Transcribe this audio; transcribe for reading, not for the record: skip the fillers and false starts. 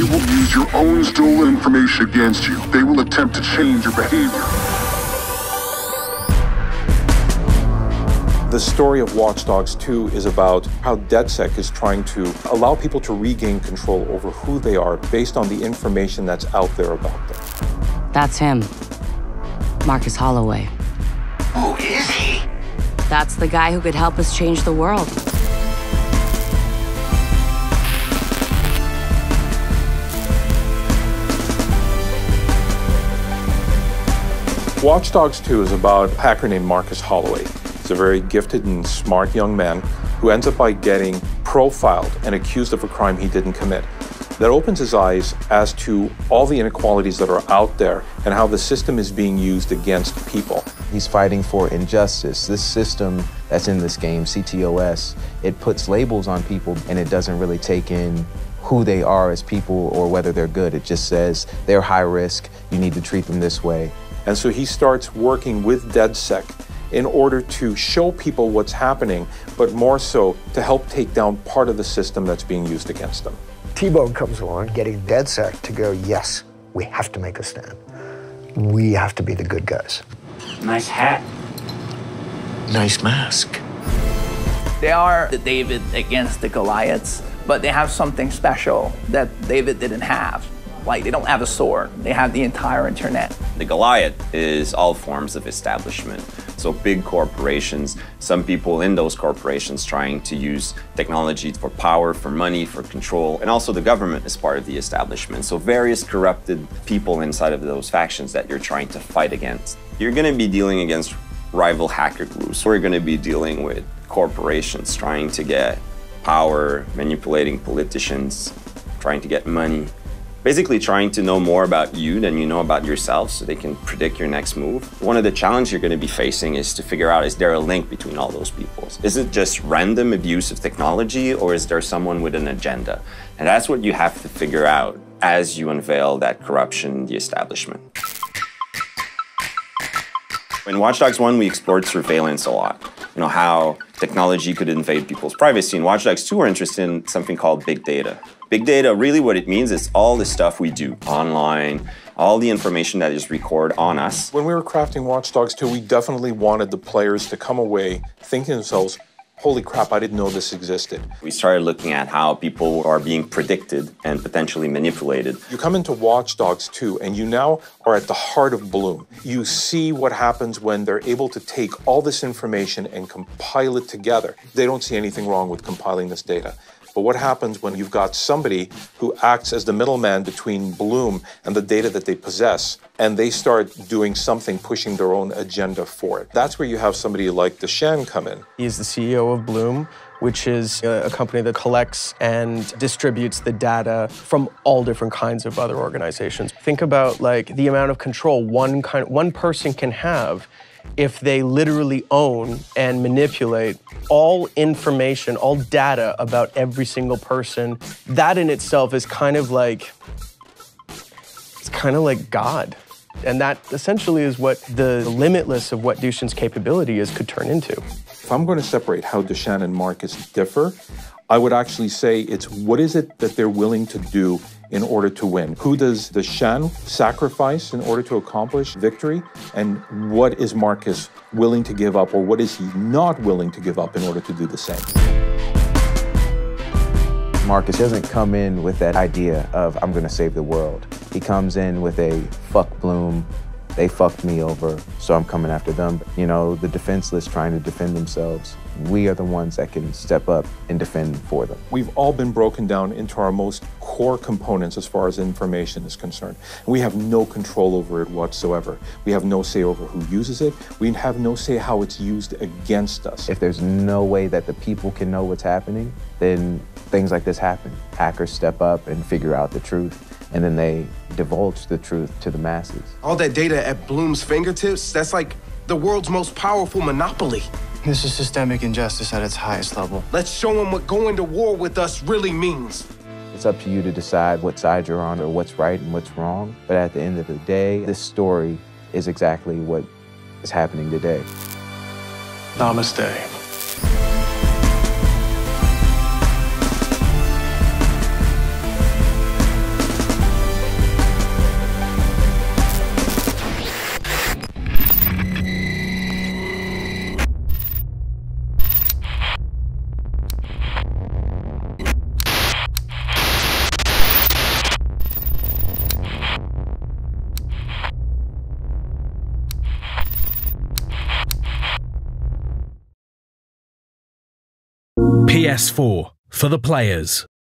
will use your own stolen information against you. They will attempt to change your behavior. The story of Watch Dogs 2 is about how DedSec is trying to allow people to regain control over who they are based on the information that's out there about them. That's him. Marcus Holloway. Who is he? That's the guy who could help us change the world. Watch Dogs 2 is about a hacker named Marcus Holloway. He's a very gifted and smart young man who ends up by getting profiled and accused of a crime he didn't commit. That opens his eyes as to all the inequalities that are out there and how the system is being used against people. He's fighting for injustice. This system that's in this game, CTOS, it puts labels on people and it doesn't really take in who they are as people or whether they're good. It just says they're high risk, you need to treat them this way. And so he starts working with DedSec in order to show people what's happening, but more so to help take down part of the system that's being used against them. T-Bone comes along, getting DedSec to go, yes, we have to make a stand. We have to be the good guys. Nice hat. Nice mask. They are the David against the Goliaths, but they have something special that David didn't have. Like, they don't have a sword, they have the entire internet. The Goliath is all forms of establishment. So big corporations, some people in those corporations trying to use technology for power, for money, for control, and also the government is part of the establishment. So various corrupted people inside of those factions that you're trying to fight against. You're gonna be dealing against rival hacker groups. We're gonna be dealing with corporations trying to get power, manipulating politicians, trying to get money. Basically trying to know more about you than you know about yourself so they can predict your next move. One of the challenges you're going to be facing is to figure out, is there a link between all those people? Is it just random abuse of technology or is there someone with an agenda? And that's what you have to figure out as you unveil that corruption in the establishment. In Watch Dogs 1, we explored surveillance a lot. You know, how technology could invade people's privacy. In Watch Dogs 2, we're interested in something called big data. Big data, really what it means is all the stuff we do online, all the information that is recorded on us. When we were crafting Watch Dogs 2, we definitely wanted the players to come away thinking to themselves, holy crap, I didn't know this existed. We started looking at how people are being predicted and potentially manipulated. You come into Watch Dogs 2 and you now are at the heart of Bloom. You see what happens when they're able to take all this information and compile it together. They don't see anything wrong with compiling this data. But what happens when you've got somebody who acts as the middleman between Bloom and the data that they possess, and they start doing something, pushing their own agenda for it? That's where you have somebody like Deshan come in. He's the CEO of Bloom, which is a company that collects and distributes the data from all different kinds of other organizations. Think about like the amount of control one person can have if they literally own and manipulate all information, all data about every single person. That in itself is kind of like, it's kind of like God. And that essentially is what the limitless of what Dushan's capability is could turn into. If I'm going to separate how Deshan and Marcus differ, I would actually say it's what is it that they're willing to do in order to win? Who does Deshan sacrifice in order to accomplish victory? And what is Marcus willing to give up, or what is he not willing to give up in order to do the same? Marcus doesn't come in with that idea of, I'm gonna save the world. He comes in with a fuck Bloom, they fucked me over, so I'm coming after them. You know, the defenseless trying to defend themselves. We are the ones that can step up and defend for them. We've all been broken down into our most core components as far as information is concerned. We have no control over it whatsoever. We have no say over who uses it. We have no say how it's used against us. If there's no way that the people can know what's happening, then things like this happen. Hackers step up and figure out the truth, and then they divulge the truth to the masses. All that data at Bloom's fingertips, that's like the world's most powerful monopoly. This is systemic injustice at its highest level. Let's show them what going to war with us really means. It's up to you to decide what side you're on or what's right and what's wrong. But at the end of the day, this story is exactly what is happening today. Namaste. PS4 for the players.